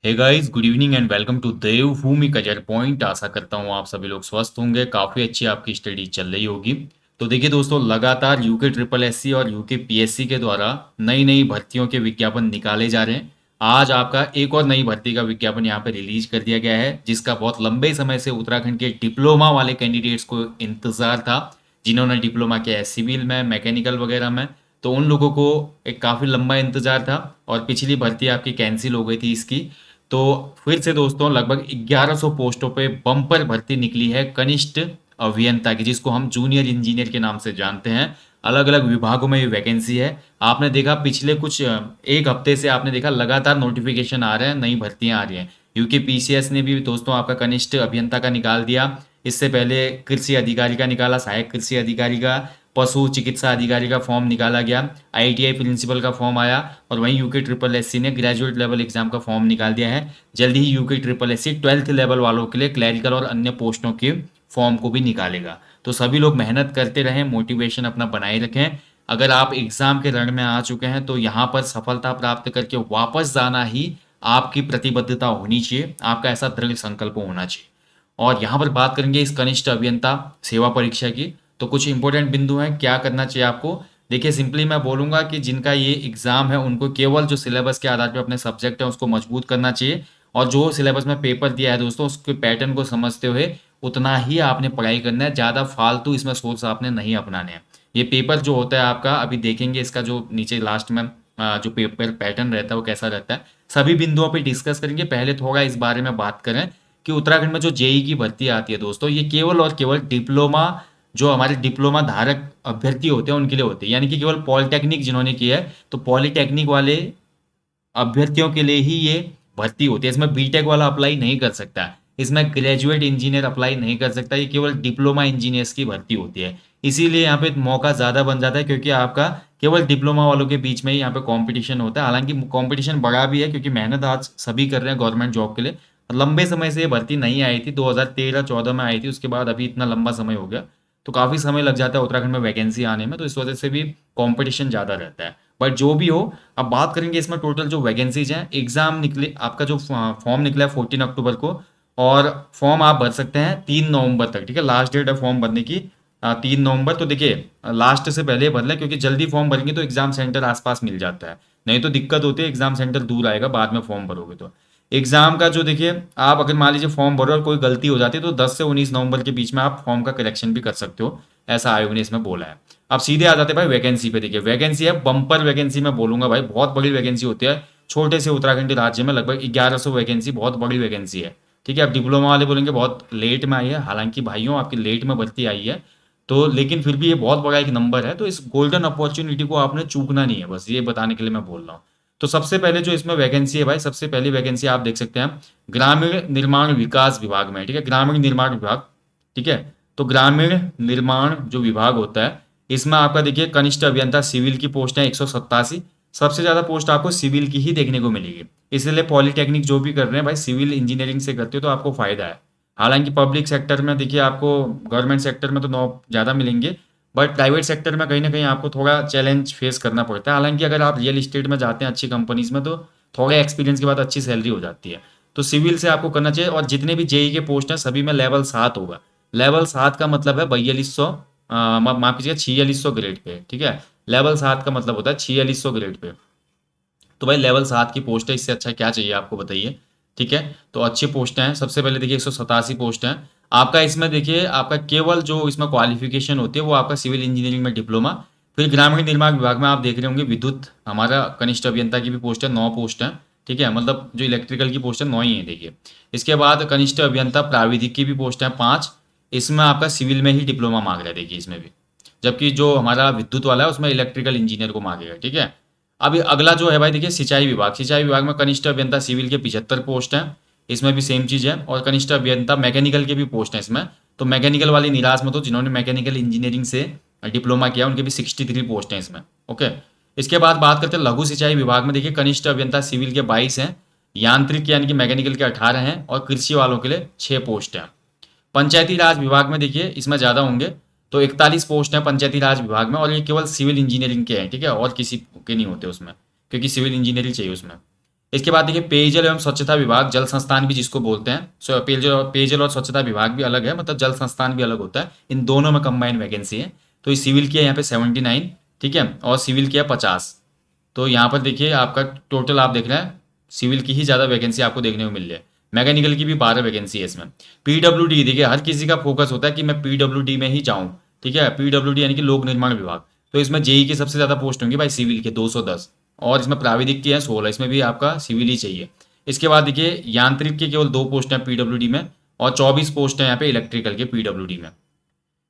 Hey guys, good evening and welcome to Devbhoomi career point. आशा करता हूँ आप सभी लोग स्वस्थ होंगे, काफ़ी अच्छी आपकी स्टडी चल रही होगी। तो देखिए दोस्तों, लगातार यूके ट्रिपल एससी और यूके पीएससी के द्वारा नई नई भर्तियों के विज्ञापन निकाले जा रहे हैं। आज आपका एक और नई भर्ती का विज्ञापन यहाँ पे रिलीज कर दिया गया है, जिसका बहुत लंबे समय से उत्तराखंड के डिप्लोमा वाले कैंडिडेट्स को इंतजार था, जिन्होंने डिप्लोमा किया है सिविल में, मैकेनिकल वगैरह में। तो उन लोगों को एक काफ़ी लंबा इंतजार था और पिछली भर्ती आपकी कैंसिल हो गई थी इसकी। तो फिर से दोस्तों लगभग 1100 पोस्टों पे बम्पर भर्ती निकली है कनिष्ठ अभियंता की, जिसको हम जूनियर इंजीनियर के नाम से जानते हैं। अलग अलग विभागों में ये वैकेंसी है। आपने देखा पिछले कुछ एक हफ्ते से आपने देखा लगातार नोटिफिकेशन आ रहे हैं, नई भर्तियां आ रही हैं। यूके पीसीएस ने भी दोस्तों आपका कनिष्ठ अभियंता का निकाल दिया। इससे पहले कृषि अधिकारी का निकाला, सहायक कृषि अधिकारी का, पशु चिकित्सा अधिकारी का फॉर्म निकाला गया, आईटीआई प्रिंसिपल का फॉर्म आया, और वहीं यूके ट्रिपल एससी ने ग्रेजुएट लेवल एग्जाम का फॉर्म निकाल दिया है। जल्द ही UK triple SC 12th level वालों के लिए क्लैरिकल और अन्य पोस्टों के फॉर्म को भी निकालेगा। तो सभी लोग मेहनत करते रहें, मोटिवेशन अपना बनाए रखें। अगर आप एग्जाम के रण में आ चुके हैं तो यहाँ पर सफलता प्राप्त करके वापस जाना ही आपकी प्रतिबद्धता होनी चाहिए, आपका ऐसा दृढ़ संकल्प होना चाहिए। और यहाँ पर बात करेंगे इस कनिष्ठ अभियंता सेवा परीक्षा की। तो कुछ इंपॉर्टेंट बिंदु हैं, क्या करना चाहिए आपको। देखिए सिंपली मैं बोलूँगा कि जिनका ये एग्ज़ाम है उनको केवल जो सिलेबस के आधार पर अपने सब्जेक्ट है उसको मजबूत करना चाहिए, और जो सिलेबस में पेपर दिया है दोस्तों उसके पैटर्न को समझते हुए उतना ही आपने पढ़ाई करना है। ज़्यादा फालतू इसमें सोर्स आपने नहीं अपनाने हैं। ये पेपर जो होता है आपका, अभी देखेंगे इसका जो नीचे लास्ट में जो पेपर पैटर्न रहता है वो कैसा रहता है, सभी बिंदुओं पे डिस्कस करेंगे। पहले थोड़ा इस बारे में बात करें कि उत्तराखंड में जो जेई की भर्ती आती है दोस्तों, ये केवल और केवल डिप्लोमा, जो हमारे डिप्लोमा धारक अभ्यर्थी होते हैं उनके लिए होते हैं। यानी कि केवल पॉलिटेक्निक जिन्होंने किया है तो पॉलिटेक्निक वाले अभ्यर्थियों के लिए ही ये भर्ती होती है। इसमें बीटेक वाला अप्लाई नहीं कर सकता, इसमें ग्रेजुएट इंजीनियर अप्लाई नहीं कर सकता। ये केवल डिप्लोमा इंजीनियर्स की भर्ती होती है। इसीलिए यहाँ पे मौका ज़्यादा बन जाता है, क्योंकि आपका केवल डिप्लोमा वालों के बीच में ही यहाँ पे कंपटीशन होता है। हालांकि कंपटीशन बड़ा भी है, क्योंकि मेहनत आज सभी कर रहे हैं गवर्नमेंट जॉब के लिए। लंबे समय से ये भर्ती नहीं आई थी, 2013-14 में आई थी, उसके बाद अभी इतना लंबा समय हो गया। तो काफ़ी समय लग जाता है उत्तराखंड में वैकेंसी आने में, तो इस वजह से भी कंपटीशन ज़्यादा रहता है। बट जो भी हो, अब बात करेंगे इसमें टोटल जो वैकेंसीज हैं। एग्जाम निकले, आपका जो फॉर्म निकला है 14 अक्टूबर को, और फॉर्म आप भर सकते हैं 3 नवंबर तक। ठीक है, लास्ट डेट है फॉर्म भरने की 3 नवंबर। तो देखिए लास्ट से पहले भर लें, क्योंकि जल्दी फॉर्म भरेंगे तो एग्जाम सेंटर आसपास मिल जाता है, नहीं तो दिक्कत होती है, एग्जाम सेंटर दूर आएगा बाद में फॉर्म भरोगे तो। एग्जाम का जो देखिए, आप अगर मान लीजिए फॉर्म भरो और कोई गलती हो जाती है तो 10 से 19 नवंबर के बीच में आप फॉर्म का करेक्शन भी कर सकते हो, ऐसा आयोग ने इसमें बोला है। अब सीधे आ जाते हैं भाई वैकेंसी पे। देखिए वैकेंसी है बम्पर वैकेंसी, मैं बोलूंगा भाई बहुत बड़ी वैकेंसी होती है। छोटे से उत्तराखंड राज्य में लगभग 1100 वैकेंसी बहुत बड़ी वैकेंसी है। ठीक है, अब डिप्लोमा वाले बोलेंगे बहुत लेट में आई है, हालांकि भाइयों आपकी लेट में भर्ती आई है तो, लेकिन फिर भी ये बहुत बड़ा एक नंबर है। तो इस गोल्डन अपॉर्चुनिटी को आपने चूकना नहीं है, बस ये बताने के लिए मैं बोल रहा हूँ। तो सबसे पहले जो इसमें वैकेंसी है भाई, सबसे पहली वैकेंसी आप देख सकते हैं ग्रामीण निर्माण विकास विभाग में। ठीक है, ग्रामीण निर्माण विभाग। ठीक है, तो ग्रामीण निर्माण जो विभाग होता है, इसमें आपका देखिए कनिष्ठ अभियंता सिविल की पोस्ट है 187। सबसे ज़्यादा पोस्ट आपको सिविल की ही देखने को मिलेगी। इसलिए पॉलिटेक्निक जो भी कर रहे हैं भाई, सिविल इंजीनियरिंग से करते हो तो आपको फायदा है। हालांकि पब्लिक सेक्टर में देखिए आपको, गवर्नमेंट सेक्टर में तो नौ ज़्यादा मिलेंगे, बट प्राइवेट सेक्टर में कहीं ना कहीं आपको थोड़ा चैलेंज फेस करना पड़ता है। हालांकि अगर आप रियल इस्टेट में जाते हैं अच्छी कंपनीज में तो थोड़े एक्सपीरियंस के बाद अच्छी सैलरी हो जाती है। तो सिविल से आपको करना चाहिए। और जितने भी जेई के पोस्ट हैं सभी में लेवल 7 होगा। लेवल 7 का मतलब है 4200, माफ कीजिएगा 4600 ग्रेड पे। ठीक है, लेवल 7 का मतलब होता है 4600 ग्रेड पे। तो भाई लेवल 7 की पोस्ट है, इससे अच्छा क्या चाहिए आपको बताइए। ठीक है, तो अच्छी पोस्ट हैं। सबसे पहले देखिए 187 पोस्ट हैं आपका। इसमें देखिए आपका केवल जो इसमें क्वालिफिकेशन होती है वो आपका सिविल इंजीनियरिंग में डिप्लोमा। फिर ग्रामीण निर्माण विभाग में आप देख रहे होंगे विद्युत, हमारा कनिष्ठ अभियंता की भी पोस्ट है, 9 पोस्ट है। ठीक है, मतलब जो इलेक्ट्रिकल की पोस्ट है 9 ही है देखिए। इसके बाद कनिष्ठ अभियंता प्राविधिक की भी पोस्ट है 5। इसमें आपका सिविल में ही डिप्लोमा मांग रहा है देखिए इसमें भी। जबकि जो हमारा विद्युत वाला है उसमें इलेक्ट्रिकल इंजीनियर को मांगेगा। ठीक है, अभी अगला जो है भाई देखिए सिंचाई विभाग। सिंचाई विभाग में कनिष्ठ अभियंता सिविल के 75 पोस्ट हैं, इसमें भी सेम चीज़ है। और कनिष्ठ अभियंता मैकेनिकल के भी पोस्ट हैं इसमें। तो मैकेनिकल वाली निराश मत हो, जिन्होंने मैकेनिकल इंजीनियरिंग से डिप्लोमा किया उनके भी 63 पोस्ट हैं इसमें। ओके, इसके बाद बात करते हैं लघु सिंचाई विभाग में। देखिए कनिष्ठ अभियंता सिविल के 22 हैं, यांत्रिक यानी कि मैकेनिकल के 18 हैं, और कृषि वालों के लिए 6 पोस्ट हैं। पंचायती राज विभाग में देखिए इसमें ज़्यादा होंगे, तो 41 पोस्ट हैं पंचायती राज विभाग में, और ये केवल सिविल इंजीनियरिंग के हैं। ठीक है, और किसी के नहीं होते उसमें, क्योंकि सिविल इंजीनियरिंग चाहिए उसमें। इसके बाद देखिए पेयजल एवं स्वच्छता विभाग, जल संस्थान भी जिसको बोलते हैं। पेयजल पेयजल और स्वच्छता विभाग भी अलग है, मतलब जल संस्थान भी अलग होता है। इन दोनों में कंबाइंड वैकेंसी है। तो सिविल की है यहाँ पे 79, ठीक है, और सिविल की है 50। तो यहाँ पर देखिए आपका टोटल आप देख रहे हैं सिविल की ही ज़्यादा वैकेंसी आपको देखने को मिल रही है। मैकेनिकल की भी 12 वैकेंसी है इसमें। पीडब्ल्यूडी देखिए हर किसी का फोकस होता है कि मैं पीडब्ल्यूडी में ही जाऊँ, ठीक है, पीडब्ल्यूडी यानी कि लोक निर्माण विभाग। तो इसमें जेई की सबसे ज़्यादा पोस्ट होंगी भाई सिविल के 210, और इसमें प्राविधिक की है 16, इसमें भी आपका सिविल ही चाहिए। इसके बाद देखिए यांत्रिक की केवल 2 पोस्ट हैं पीडब्ल्यूडी में, और 24 पोस्ट हैं यहाँ पे इलेक्ट्रिकल के पीडब्ल्यूडी में।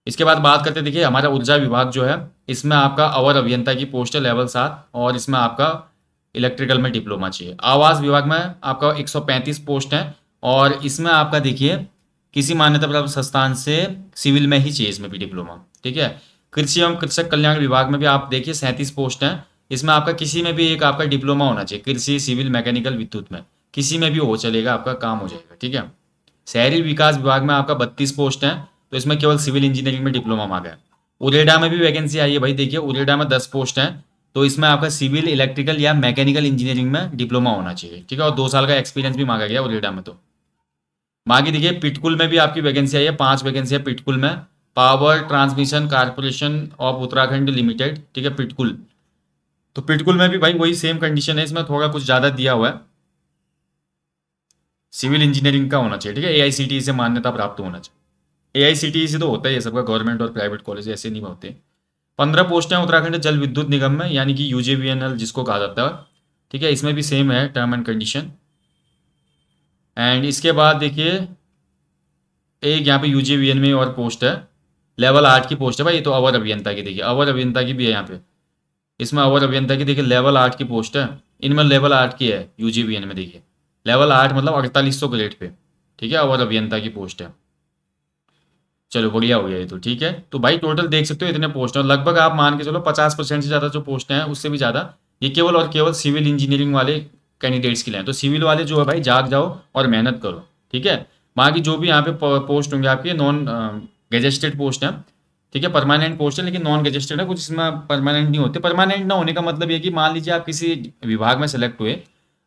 इसके बाद बात करते हैं देखिए हमारा ऊर्जा विभाग जो है, इसमें आपका अवर अभियंता की पोस्ट है लेवल 7, और इसमें आपका इलेक्ट्रिकल में डिप्लोमा चाहिए। आवास विभाग में आपका 135 पोस्ट है, और इसमें आपका देखिए किसी मान्यता प्राप्त संस्थान से सिविल में ही चाहिए इसमें भी डिप्लोमा, ठीक है। कृषि एवं कृषक कल्याण विभाग में भी आप देखिए 37 पोस्ट हैं। इसमें आपका किसी में भी एक आपका डिप्लोमा होना चाहिए, कृषि, सिविल, मैकेनिकल, विद्युत में किसी में भी हो चलेगा, आपका काम हो जाएगा, ठीक है। शहरी विकास विभाग में आपका 32 पोस्ट हैं, तो इसमें केवल सिविल इंजीनियरिंग में डिप्लोमा मांगा है। उरेडा में भी वैकेंसी आई है भाई, देखिए उरेडा में 10 पोस्ट हैं, तो इसमें आपका सिविल, इलेक्ट्रिकल या मैकेनिकल इंजीनियरिंग में डिप्लोमा होना चाहिए, ठीक है, और 2 साल का एक्सपीरियंस भी मांगा गया उरेडा में। तो बाकी देखिए पिटकुल में भी आपकी वैकेंसी आई है, 5 वैकेंसी है पिटकुल में। Power transmission corporation of Uttarakhand limited, ठीक है, पिटकुल। तो पिटकुल में भी भाई वही सेम कंडीशन है, इसमें थोड़ा कुछ ज़्यादा दिया हुआ है, सिविल इंजीनियरिंग का होना चाहिए, ठीक है, एआईसीटीई से मान्यता प्राप्त होना चाहिए। एआईसीटीई से तो होता ही है सबका, गवर्नमेंट और प्राइवेट कॉलेज ऐसे नहीं होते। 15 पोस्टें हैं उत्तराखंड जल विद्युत निगम में, यानी कि यूजेवीएनएल जिसको कहा जाता है, ठीक है, इसमें भी सेम है टर्म एंड कंडीशन। एंड इसके बाद देखिए एक यहाँ पे यूजेवीएन में और पोस्ट है, लेवल 8 की पोस्ट है भाई, ये तो अवर अभियंता की, देखिए अवर अभियंता की भी है यहाँ पे, इसमें अवर अभियंता की देखिए लेवल 8 की पोस्ट है। इनमें लेवल 8 की है यूजीवीएन में, देखिए लेवल 8 मतलब 4800 ग्रेड पे, ठीक है, अवर अभियंता की पोस्ट है। चलो बढ़िया हो गया ये तो, ठीक है। तो भाई टोटल देख सकते हो इतने पोस्ट हैं, और लगभग आप मान के चलो 50% से ज़्यादा जो पोस्ट हैं, उससे भी ज़्यादा ये केवल और केवल सिविल इंजीनियरिंग वाले कैंडिडेट्स के लिए हैं। तो सिविल वाले जो है भाई जाग जाओ और मेहनत करो, ठीक है। बाकी जो भी यहाँ पे पोस्ट होंगे आपके नॉन गेजेस्टेड पोस्ट हैं, ठीक है, परमानेंट पोस्ट है लेकिन नॉन गेजेस्टेड है, कुछ इसमें परमानेंट नहीं होते। परमानेंट ना होने का मतलब ये कि मान लीजिए आप किसी विभाग में सेलेक्ट हुए,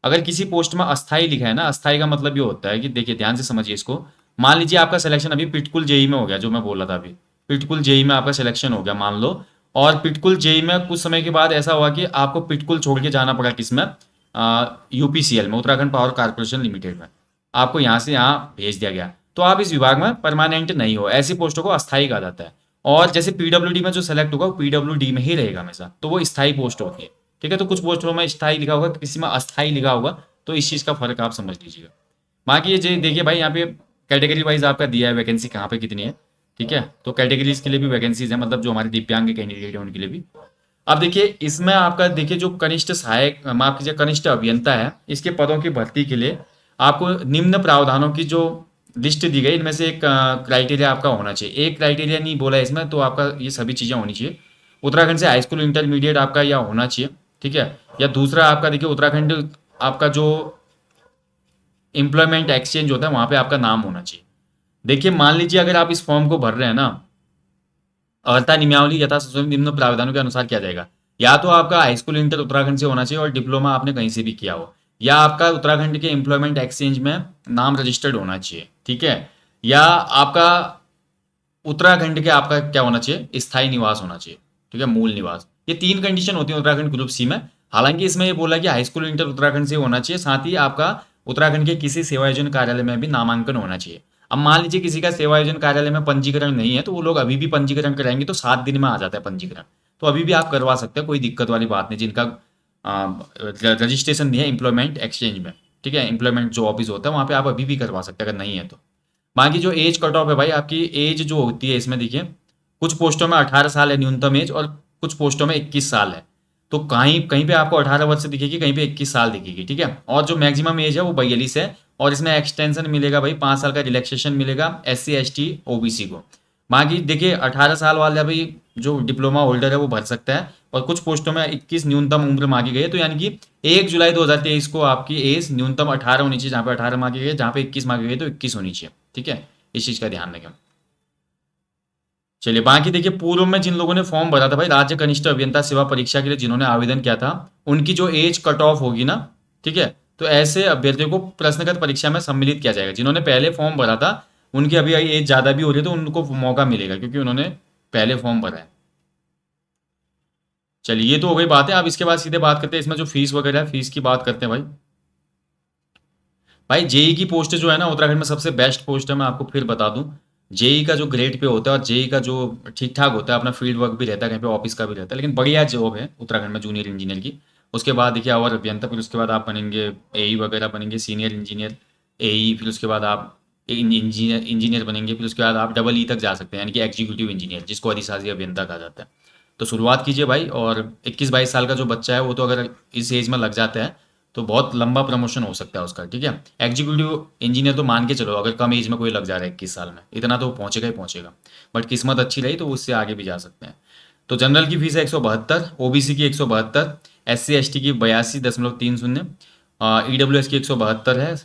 अगर किसी पोस्ट में अस्थाई लिखा है ना, अस्थाई का मतलब ये होता है कि देखिए ध्यान से समझिए इसको। मान लीजिए आपका सिलेक्शन अभी पिटकुल जेई में हो गया, जो मैं बोल रहा था अभी, पिटकुल जेई में आपका सिलेक्शन हो गया मान लो, और पिटकुल जेई में कुछ समय के बाद ऐसा हुआ कि आपको पिटकुल छोड़ के जाना पड़ा किसमें, यूपीसीएल में, उत्तराखंड पावर कॉर्पोरेशन लिमिटेड में, आपको यहाँ से यहाँ भेज दिया गया, तो आप इस विभाग में परमानेंट नहीं हो, ऐसी पोस्टों को अस्थाई कहा जाता है। और जैसे पीडब्ल्यूडी में जो सेलेक्ट होगा वो पीडब्ल्यूडी में ही रहेगा हमेशा, तो वो स्थायी पोस्ट होती है, ठीक है। तो कुछ पोस्टों में स्थायी लिखा होगा, किसी में अस्थायी लिखा होगा, तो इस चीज़ का फर्क आप समझ लीजिएगा। बाकी ये देखिए भाई यहाँ पे कैटेगरी वाइज आपका दिया है वैकेंसी कहाँ पे कितनी है, ठीक है। तो कैटेगरीज के लिए भी वैकेंसीज है, मतलब जो हमारे दिव्यांग कैंडिडेट है उनके लिए भी। अब देखिए इसमें आपका देखिए जो कनिष्ठ सहायक, माफ कीजिए, कनिष्ठ अभियंता है, इसके पदों की भर्ती के लिए आपको निम्न प्रावधानों की जो लिस्ट दी गई, इनमें से एक क्राइटेरिया आपका होना चाहिए। एक क्राइटेरिया नहीं बोला है इसमें, तो आपका ये सभी चीज़ें होनी चाहिए। उत्तराखंड से हाई स्कूल इंटरमीडिएट आपका या होना चाहिए, ठीक है। या दूसरा आपका देखिए उत्तराखंड आपका जो एम्प्लॉयमेंट एक्सचेंज होता है वहाँ पे आपका नाम होना चाहिए। देखिए मान लीजिए अगर आप इस फॉर्म को भर रहे हैं ना, अर्हता नियमावली यथा निम्न प्रावधानों के अनुसार किया जाएगा। या तो आपका हाई स्कूल इंटर उत्तराखंड से होना चाहिए और डिप्लोमा आपने कहीं से भी किया हो, या आपका उत्तराखंड के एम्प्लॉयमेंट एक्सचेंज में नाम रजिस्टर्ड होना चाहिए, ठीक है, या आपका उत्तराखंड के आपका क्या होना चाहिए, स्थायी निवास होना चाहिए, ठीक है, मूल निवास। ये 3 कंडीशन होती है उत्तराखंड ग्रुप सी में। हालांकि इसमें ये बोला कि हाई स्कूल इंटर उत्तराखंड से होना चाहिए, साथ ही आपका उत्तराखंड के किसी सेवायोजन कार्यालय में भी नामांकन होना चाहिए। अब मान लीजिए किसी का सेवायोजन कार्यालय में पंजीकरण नहीं है, तो वो लोग अभी भी पंजीकरण कराएंगे, तो 7 दिन में आ जाता है पंजीकरण, तो अभी भी आप करवा सकते हैं, कोई दिक्कत वाली बात नहीं, जिनका रजिस्ट्रेशन नहीं है एम्प्लॉयमेंट एक्सचेंज में, ठीक है, एम्प्लॉयमेंट जो ऑफिस होता है वहाँ पे आप अभी भी करवा सकते हैं अगर नहीं है तो। बाकी जो एज कट ऑफ है भाई, आपकी एज जो होती है इसमें देखिए, कुछ पोस्टों में 18 साल है न्यूनतम एज, और कुछ पोस्टों में 21 साल है। तो कहीं कहीं पे आपको 18 वर्ष दिखेगी, कहीं पे 21 साल दिखेगी, ठीक है। और जो मैक्सिमम एज है वो 42 है, और इसमें एक्सटेंशन मिलेगा भाई, 5 साल का रिलैक्सेशन मिलेगा SC ST OBC को। बाकी देखिए 18 साल वाला भाई जो डिप्लोमा होल्डर है वो भर सकता है, और कुछ पोस्टों में 21 न्यूनतम उम्र मांगी गई है, तो यानी कि 1 जुलाई 2023 को आपकी एज न्यूनतम 18 होनी चाहिए, जहाँ पे 18 मांगी गई है, जहाँ पे 21 मांगी गई है तो 21 होनी चाहिए, ठीक है। इस चीज़ का ध्यान रखें। चलिए बाकी देखिए पूर्व में जिन लोगों ने फॉर्म भरा था भाई राज्य कनिष्ठ अभियंता सेवा परीक्षा के लिए, जिन्होंने आवेदन किया था, उनकी जो एज कट ऑफ होगी ना, ठीक है, तो ऐसे अभ्यर्थियों को प्रश्नगत परीक्षा में सम्मिलित किया जाएगा। जिन्होंने पहले फॉर्म भरा था उनकी अभी एज ज़्यादा भी हो रही है तो उनको मौका मिलेगा क्योंकि उन्होंने पहले फॉर्म भरा है। चलिए ये तो हो गई बात है। अब इसके बाद सीधे बात करते हैं इसमें जो फीस वगैरह है, फीस की बात करते हैं भाई। भाई जेई की पोस्ट जो है ना उत्तराखंड में सबसे बेस्ट पोस्ट है, मैं आपको फिर बता दूं। जेई का जो ग्रेड पे होता है और जेई का जो ठीक ठाक होता है, अपना फील्ड वर्क भी रहता है, कहीं पे ऑफिस का भी रहता है, लेकिन बढ़िया जॉब है उत्तराखंड में जूनियर इंजीनियर की। उसके बाद देखिए और अभियंता, फिर उसके बाद आप बनेंगे एई वगैरह बनेंगे, सीनियर इंजीनियर एई, फिर उसके बाद आप इंजीनियर इंजीनियर बनेंगे, फिर उसके बाद आप डबल ई तक जा सकते हैं, यानी कि एग्जीक्यूटिव इंजीनियर, जिसको अधिशासी अभियंता कहा जाता है। तो शुरुआत कीजिए भाई। और 21-22 साल का जो बच्चा है वो तो अगर इस एज में लग जाता है तो बहुत लंबा प्रमोशन हो सकता है उसका, ठीक है। एग्जीक्यूटिव इंजीनियर तो मान के चलो अगर कम एज में कोई लग जा रहा है 21 साल में, इतना तो पहुंचेगा ही पहुंचेगा। बट किस्मत अच्छी रही तो उससे आगे भी जा सकते हैं। तो जनरल की फीस है 172, ओबीसी की 172, SC ST की 82.30, EWS की 172 है।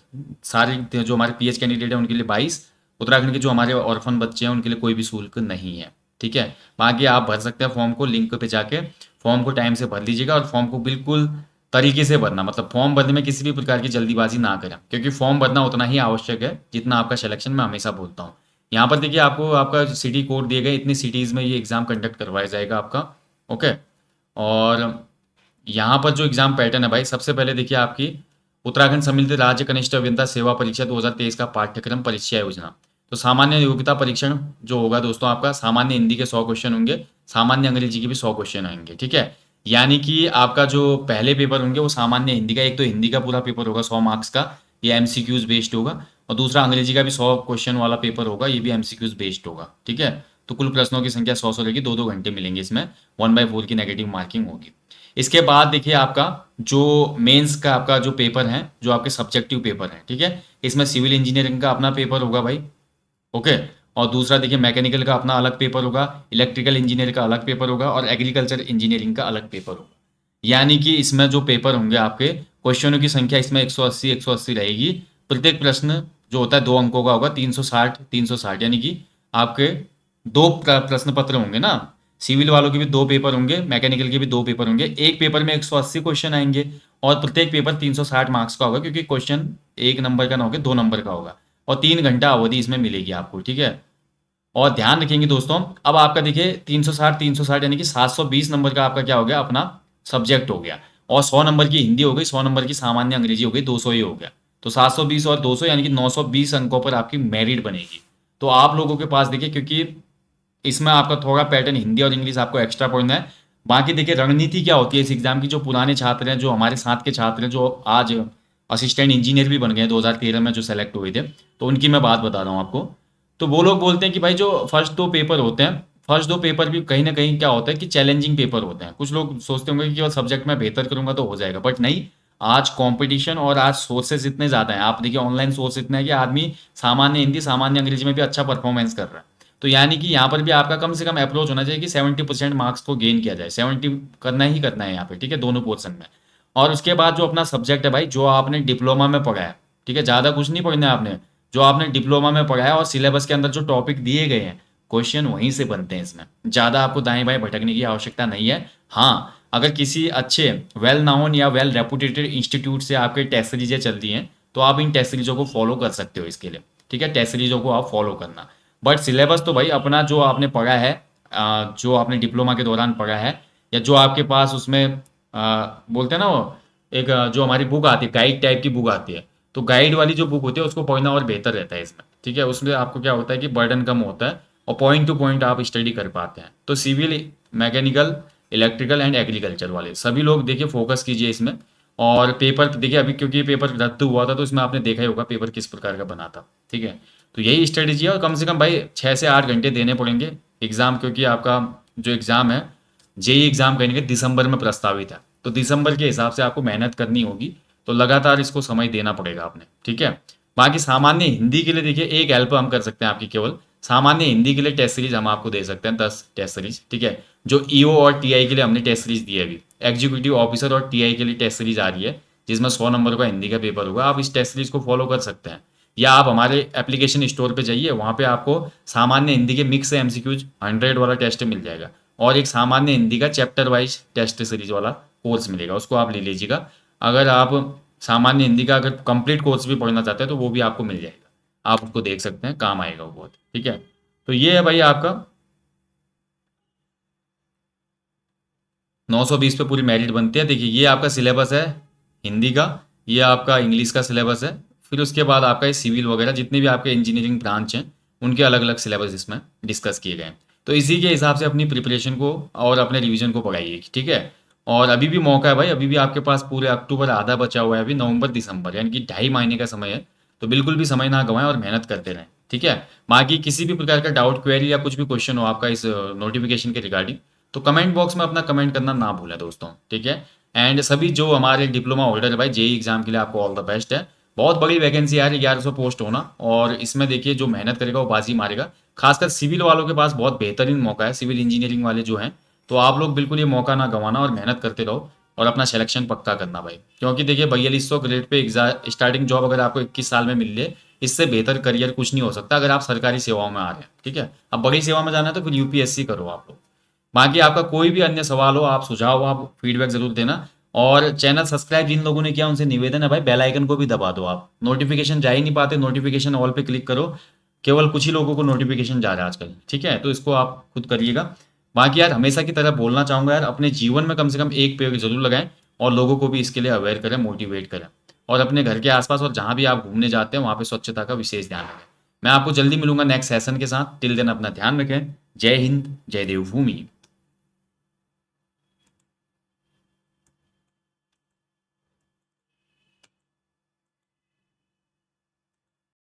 सारे जो हमारे PH कैंडिडेट हैं उनके लिए 22। उत्तराखंड के जो हमारे ऑर्फन बच्चे हैं उनके लिए कोई भी शुल्क नहीं है, ठीक है। बाकी आप भर सकते हैं फॉर्म को, लिंक पे जाके फॉर्म को टाइम से भर लीजिएगा और फॉर्म को बिल्कुल तरीके से भरना, मतलब फॉर्म भरने में किसी भी प्रकार की जल्दीबाजी ना करें, क्योंकि फॉर्म भरना उतना ही आवश्यक है जितना आपका सिलेक्शन, मैं हमेशा बोलता हूँ। यहाँ पर देखिए आपको आपका सिटी कोड दिए गए, इतनी सिटीज़ में ये एग्ज़ाम कंडक्ट करवाया जाएगा आपका, ओके। और यहाँ पर जो एग्ज़ाम पैटर्न है भाई, सबसे पहले देखिए आपकी उत्तराखंड सम्मिलित राज्य कनिष्ठ अभियंता सेवा परीक्षा 2023 का पाठ्यक्रम परीक्षा योजना। तो सामान्य योग्यता परीक्षण जो होगा दोस्तों आपका, सामान्य हिंदी के 100 क्वेश्चन होंगे, सामान्य अंग्रेजी के भी 100 क्वेश्चन आएंगे, ठीक है। यानी कि आपका जो पहले पेपर होंगे वो सामान्य हिंदी का, एक तो हिंदी का पूरा पेपर होगा 100 मार्क्स का, ये MCQs बेस्ड होगा, और दूसरा अंग्रेजी का भी 100 क्वेश्चन वाला पेपर होगा, ये भी MCQs बेस्ड होगा, ठीक है। तो कुल प्रश्नों की संख्या 100 रहेगी, 2-2 घंटे मिलेंगे इसमें, 1/4 की नेगेटिव मार्किंग होगी। इसके बाद देखिए आपका जो मेंस का आपका जो पेपर है, जो आपके सब्जेक्टिव पेपर है, ठीक है, इसमें सिविल इंजीनियरिंग का अपना पेपर होगा भाई, ओके। और दूसरा देखिए मैकेनिकल का अपना अलग पेपर होगा, इलेक्ट्रिकल इंजीनियर का अलग पेपर होगा, और एग्रीकल्चर इंजीनियरिंग का अलग पेपर होगा। यानी कि इसमें जो पेपर होंगे आपके, क्वेश्चनों की संख्या इसमें 180 रहेगी। प्रत्येक प्रश्न जो होता है 2 अंकों का होगा, 360, यानी कि आपके 2 प्रश्न पत्र होंगे ना। सिविल वालों के भी 2 पेपर होंगे, मैकेनिकल के भी 2 पेपर होंगे, एक पेपर में 180 क्वेश्चन आएंगे, और प्रत्येक पेपर 360 मार्क्स का होगा, क्योंकि क्वेश्चन 1 नंबर का ना होगा, 2 नंबर का होगा, और 3 घंटा अवधि इसमें मिलेगी आपको, ठीक है। और ध्यान रखेंगे दोस्तों, अब आपका देखिए 360 यानी कि 720 नंबर का आपका क्या हो गया, अपना सब्जेक्ट हो गया, और 100 नंबर की हिंदी हो गई, 100 नंबर की सामान्य अंग्रेजी हो गई, 200 ही हो गया। तो 720 और 200 यानी कि 920 अंकों पर आपकी मेरिट बनेगी। तो आप लोगों के पास देखिए, क्योंकि इसमें आपका थोड़ा पैटर्न हिंदी और इंग्लिश आपको एक्स्ट्रा पढ़ना है। बाकी देखिए रणनीति क्या होती है इस एग्जाम की, जो पुराने छात्र हैं, जो हमारे साथ के छात्र हैं, जो आज असिस्टेंट इंजीनियर भी बन गए 2013 में जो सेलेक्ट हुए थे, तो उनकी मैं बात बता रहा हूँ आपको। तो वो लोग बोलते हैं कि भाई जो फर्स्ट 2 पेपर होते हैं, फर्स्ट 2 पेपर भी कहीं ना कहीं क्या होता है कि चैलेंजिंग पेपर होते हैं। कुछ लोग सोचते होंगे कि केवल सब्जेक्ट में बेहतर करूंगा तो हो जाएगा, बट नहीं। आज कंपटीशन और आज सोर्सेज इतने ज़्यादा हैं, आप देखिए ऑनलाइन सोर्स इतने हैं कि आदमी सामान्य हिंदी सामान्य अंग्रेजी में भी अच्छा परफॉर्मेंस कर रहा है। तो यानी कि यहाँ पर भी आपका कम से कम अप्रोच होना चाहिए कि 70% मार्क्स को गेन किया जाए, 70 करना ही करना है यहाँ पे, ठीक है, दोनों पोर्सन में। और उसके बाद जो अपना सब्जेक्ट है भाई, जो आपने डिप्लोमा में पढ़ा है, ठीक है, ज़्यादा कुछ नहीं पढ़ना है आपने, जो आपने डिप्लोमा में पढ़ा है और सिलेबस के अंदर जो टॉपिक दिए गए हैं, क्वेश्चन वहीं से बनते हैं, इसमें ज़्यादा आपको दाएं बाएं भटकने की आवश्यकता नहीं है। हाँ, अगर किसी अच्छे वेल नाउन या वेल रेपुटेटेड इंस्टीट्यूट से आपके टेस्ट सीरीजें चलती हैं तो आप इन टेस्ट सीरीजों को फॉलो कर सकते हो इसके लिए, ठीक है, टेस्ट सीरीजों को आप फॉलो करना। बट सिलेबस तो भाई अपना जो आपने पढ़ा है, जो आपने डिप्लोमा के दौरान पढ़ा है, या जो आपके पास उसमें बोलते हैं ना वो, एक जो हमारी बुक आती है, गाइड टाइप की बुक आती है, तो गाइड वाली जो बुक होती है उसको पढ़ना और बेहतर रहता है इसमें, ठीक है। उसमें आपको क्या होता है कि बर्डन कम होता है और पॉइंट टू पॉइंट आप स्टडी कर पाते हैं। तो civil, mechanical, electrical and agriculture वाले सभी लोग देखिए फोकस कीजिए इसमें। और पेपर देखिए अभी, क्योंकि पेपर रद्द हुआ था तो इसमें आपने देखा ही होगा पेपर किस प्रकार का बना था, ठीक है। तो यही स्ट्रेटेजी है, और कम से कम भाई 6 से 8 घंटे देने पड़ेंगे एग्जाम, क्योंकि आपका जो एग्जाम है, जेई एग्जाम कहेंगे, दिसंबर में प्रस्तावित है, तो दिसंबर के हिसाब से आपको मेहनत करनी होगी। तो लगातार इसको समय देना पड़ेगा आपने, ठीक है। बाकी सामान्य हिंदी के लिए देखिए एक हेल्प हम कर सकते हैं आपकी, केवल सामान्य हिंदी के लिए टेस्ट सीरीज हम आपको दे सकते हैं 10 टेस्ट सीरीज, ठीक है। जो ईओ और टीआई के लिए हमने टेस्ट सीरीज दी है अभी, एग्जीक्यूटिव ऑफिसर और टीआई के लिए टेस्ट सीरीज आ रही है, जिसमें 100 नंबर का हिंदी का पेपर होगा। आप इस टेस्ट सीरीज को फॉलो कर सकते हैं, या आप हमारे एप्लीकेशन स्टोर पे जाइए, वहाँ पे आपको सामान्य हिंदी के मिक्स MCQs 100 वाला टेस्ट मिल जाएगा, और एक सामान्य हिंदी का चैप्टर वाइज टेस्ट सीरीज वाला कोर्स मिलेगा, उसको आप ले लीजिएगा। अगर आप सामान्य हिंदी का अगर कंप्लीट कोर्स भी पढ़ना चाहते हैं तो वो भी आपको मिल जाएगा, आप उसको देख सकते हैं, काम आएगा वो बहुत। ठीक है, तो ये है भाई आपका 920 पे पूरी मेरिट बनती है। देखिए ये आपका सिलेबस है हिंदी का, ये आपका इंग्लिश का सिलेबस है, फिर उसके बाद आपका ये सिविल वगैरह जितने भी आपके इंजीनियरिंग ब्रांच हैं उनके अलग अलग सिलेबस इसमें डिस्कस किए गए हैं। तो इसी के हिसाब से अपनी प्रिपरेशन को और अपने रिवीजन को बढ़ाइए, ठीक है। और अभी भी मौका है भाई, अभी भी आपके पास पूरे अक्टूबर आधा बचा हुआ है, अभी नवंबर दिसंबर यानी कि 2.5 महीने का समय है। तो बिल्कुल भी समय ना गंवाएं और मेहनत करते रहें, ठीक है। बाकी किसी भी प्रकार का डाउट, क्वेरी या कुछ भी क्वेश्चन हो आपका इस नोटिफिकेशन के रिगार्डिंग, तो कमेंट बॉक्स में अपना कमेंट करना ना भूलें दोस्तों, ठीक है। एंड सभी जो हमारे डिप्लोमा होल्डर है भाई, जेई एग्जाम के लिए आपको ऑल द बेस्ट है। बहुत बड़ी वैकेंसी आ रही है, 1100 पोस्ट होना, और इसमें देखिए जो मेहनत करेगा वो बाजी मारेगा। खासकर सिविल वालों के पास बहुत बेहतरीन मौका है, सिविल इंजीनियरिंग वाले जो हैं, तो आप लोग बिल्कुल ये मौका ना गंवाना और मेहनत करते रहो और अपना सिलेक्शन पक्का करना भाई। क्योंकि देखिए 4200 ग्रेड पे स्टार्टिंग जॉब अगर आपको 21 साल में मिल ले, इससे बेहतर करियर कुछ नहीं हो सकता अगर आप सरकारी सेवाओं में आ रहे हैं, ठीक है। अब बड़ी सेवा में जाना है तो फिर यूपीएससी करो आप लोग। बाकी आपका कोई भी अन्य सवाल हो, आप सुझाव हो, आप फीडबैक जरूर देना। और चैनल सब्सक्राइब जिन लोगों ने किया उनसे निवेदन है भाई, बेल आइकन को भी दबा दो, आप नोटिफिकेशन जा ही नहीं पाते, नोटिफिकेशन ऑल पे क्लिक करो। केवल कुछ ही लोगों को नोटिफिकेशन जा रहा है आजकल, ठीक है, तो इसको आप खुद करिएगा। बाकी यार हमेशा की तरह बोलना चाहूंगा यार, अपने जीवन में कम से कम एक पेड़ जरूर लगाएं और लोगों को भी इसके लिए अवेयर करें, मोटिवेट करें। और अपने घर के आसपास और जहां भी आप घूमने जाते हैं वहां पे स्वच्छता का विशेष ध्यान रखें। मैं आपको जल्दी मिलूंगा नेक्स्ट सेशन के साथ, टिल देन अपना ध्यान रखें। जय हिंद, जय देवभूमि।